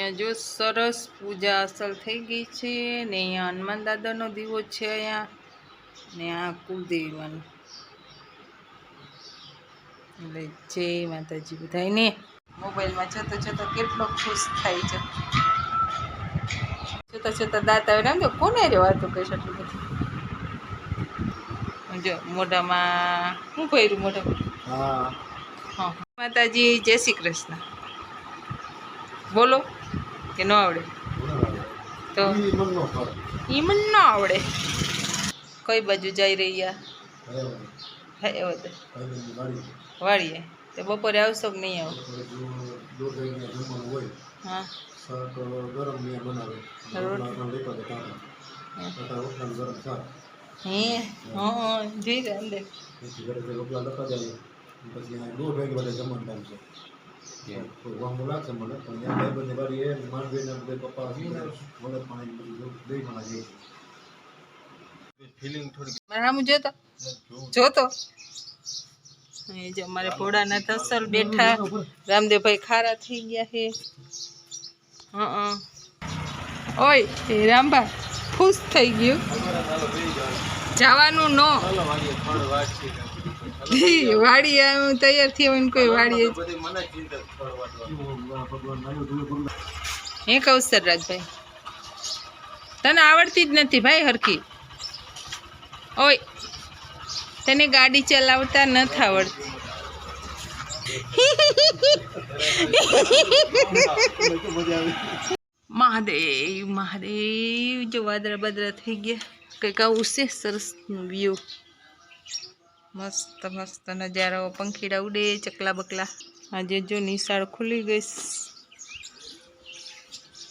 અહીંયા જો સરસ પૂજા અસલ થઈ ગઈ છે ને અહીંયા હનુમાન દાદાનો દીવો છે અહીંયા ને આ કુલદેવીમાંનું એટલે જય માતાજી બધાને મોબાઈલમાં જતો જતો કેટલો ખુશ થાય છે જતા જતા દાંત આવે ને જો કોને રે વાતો કહીશ આટલું બધું જો મોઢામાં શું ભર્યું મોઢામાં હા માતાજી જય શ્રી કૃષ્ણ બોલો કે ન આવડે તો ઈ મને ન આવડે કઈ બાજુ જઈ રહ્યા વાળીએ તો બપોરે આવશો કે નહીં આવો હા હે હા જી અંદર જોતો એ જો અમારે ઘોડાના તસલ બેઠા રામદેવભાઈ ખારા થઈ ગયા છે ઓય એ રામભા ખુશ થઈ ગયું જવાનું ન વાડી તૈયાર થયો હોય ને કોઈ વાડી હે કૌશર રાજભાઈ તને આવડતી જ નથી ભાઈ હરખી ઓય તને ગાડી ચલાવતા નથી આવડતી મહાદેવ મહાદેવ જો વાદળા બાદળા થઈ ગયા કંઈક આવું છે સરસ વ્યૂ મસ્ત મસ્ત નજારો પંખીડા ઉડે ચકલા બકલા આજે જો નિશાળ ખુલી ગઈ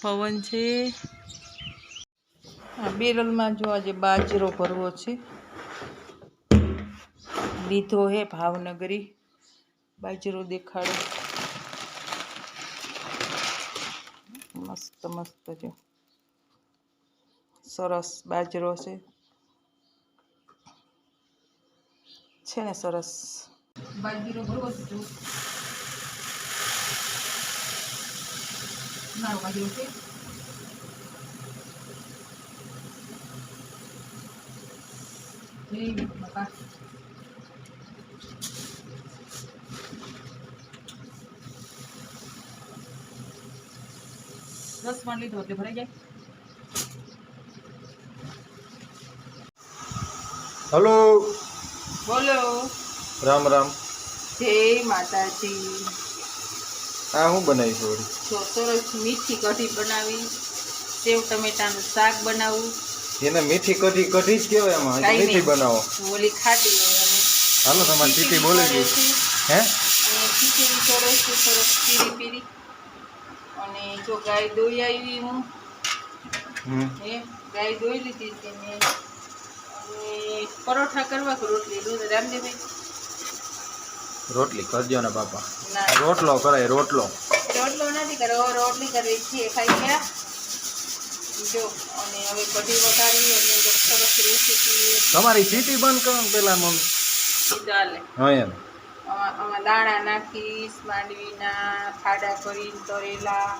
પવન છે આ બેરલમાં જો આજે બાજરો ભરવો છે લીધો હે ભાવનગરી બાજરો દેખાડો મસ્ત મસ્ત જો સરસ બાજરો છે ને સરસ બાજરો ભરવો છે નાનો બાજરો છે બાપા 10 માં લીધો એટલે ભરાઈ જાય हेलो बोलो राम राम जय माताजी आ हूँ बनाई छोड़ी तो सरस मीठी कढ़ी बनावी सेव टमेटाનું શાક બનાવું એને મીઠી કઢી કઢી જ કહેવાય આમાં મીઠી બનાવો ઓલી ખાટી હોય અને હાલો તમારી ચીટી બોલે ગઈ હે અને ખીચડી ચડે છે સરસ પીરી પીરી અને જો ગાય દોઈ આવી હું હે ગાય દોઈ લીધી છે ને પરોઠા કરવા કે રોટલી દૂધ રામદેવભાઈ રોટલી કરજો ને બાપા રોટલો કરાય રોટલો નથી કરવો રોટલી કરવી છે ખાઈ ગયા જો અને હવે કઢી વઘારી અને સરસ રેસીપી તમારી સીટી બંધ કરો ને પેલા મમ્મી ચાલે હા એમ આમાં દાણા નાખીશ માંડવીના ખાડા કરીને તરેલા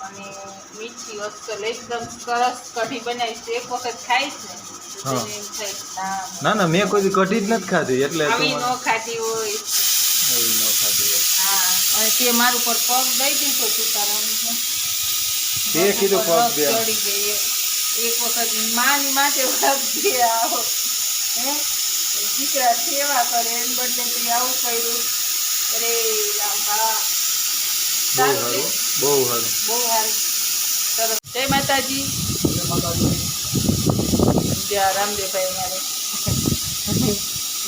અને મીઠી અસલ એકદમ સરસ કઢી બનાવીશ એક વખત ખાઈશ ને ના ના મેં કોઈ કઢી જ નથી ખાધી એટલે આવી ન ખાધી હોય હા અને તે મારું પર પગ દઈ દીધો તું તારા તે કીધું પગ દે ચડી ગઈ એક વખત માની માટે પગ દે આવો હે દીકરા સેવા કરે એમ બદલે તે આવું કર્યું અરે રામભા બહુ સારું સરસ જય માતાજી જય રામદેવભાઈ મારે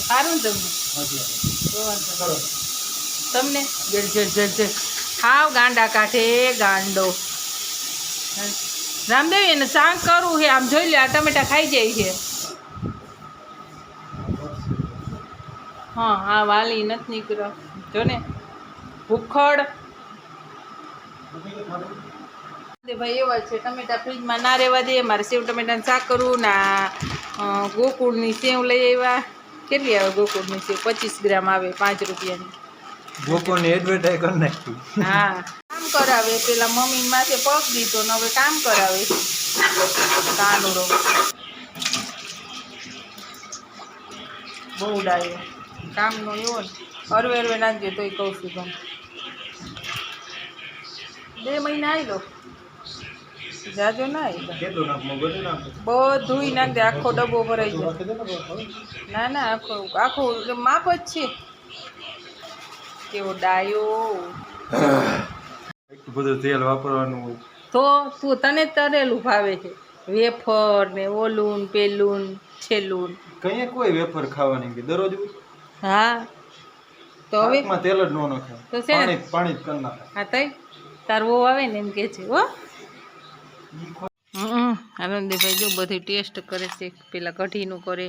સારું તમને હાવ ગાંડા કાંઠે ગાંડો રામદેવ એને શાક કરવું છે આમ જોઈ લે આ ટમેટા ખાઈ જાય છે હા હા વાલી નથી નીકળ્યો જો ને ભૂખડ ભાઈ એવા છે ટમેટા ફ્રીજમાં ના રહેવા દે મારે સેવ ટમેટાનું શાક કરવું ના ગોકુળની સેવ લઈ આવ્યા કેટલી આવે ગોકુળની સેવ 25 ગ્રામ આવે 5 રૂપિયાની ગોકુળની એડવર્ટાઈઝ કરી નાખી હા કામ કરાવે. પેલા મમ્મી માથે પગ દીધો ને હવે કામ કરાવે. કાનુડો બહુ ડાયો કામનો એવો ને હરવે હરવે નાખજો તોય કહું છું તમે 2 મહિના આવી લો જાજો ના આવી કેટલું નાખવું બધું નાખવું બધુંય નાખ દે આખો ડબ્બો ભરાઈ જાય ના આખું માપ જ છે કેવો ડાયો એટલું બધું તેલ વાપરવાનું હોય તો તું તને તરેલું ભાવે છે વેફર ને ઓલું ને પેલું ને છેલ્લું ને. કઈ કોઈ વેફર ખાવાની કે દરરોજ હા તો હવે શાકમાં તેલ જ ન નાખાય તો છે ને પાણી જ કરી નાખાય હા તઈ તાર વહુ આવે ને એમ કે છે હો આનંદીભાઈ જો બધી ટેસ્ટ કરે છે પેલા કઢીનું કરે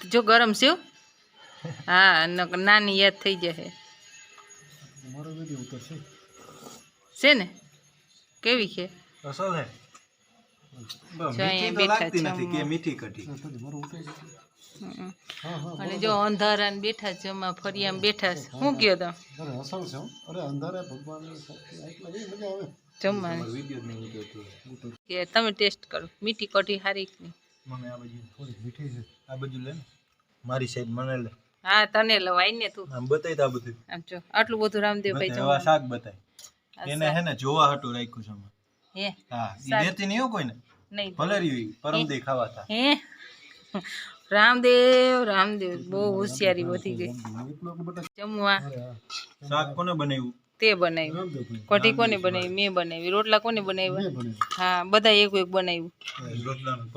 જો ગરમ છે હો. હા નાની યાદ થઈ જશે છે ને કેવી છે અસલ હે અહીંયા બેઠા છે મીઠી કઢી અને જો અંધારા બેઠા છે એમાં ફરિયામાં બેઠા છે શું કયો તમે જમવાનું કે તમે ટેસ્ટ કરો મીઠી કઢી સારી કે નહીં મમ્મી આ બાજુ થોડી મીઠી છે આ બાજુ લે ને મારી સાઈડ મને લે હા તને લવાય ને તું આમ બતાય તો આ બધું આમ જો આટલું બધું રામદેવભાઈ એવા શાક બતાય એને હે ને જોવા હાટું રાખ્યું છે અમે હે હા ઈ દેતી નહીં હો કોઈને નહીં ભલે રહ્યું પરમદી ખાવા થા હે રામદેવ બહુ હોશિયારી વધી ગઈ જમવા શાક કોને બનાવ્યું તે બનાવ્યું કઢી કોને બનાવી મેં બનાવી રોટલા કોને બનાવ્યા હા બધા એક બનાવ્યું રોટલાનું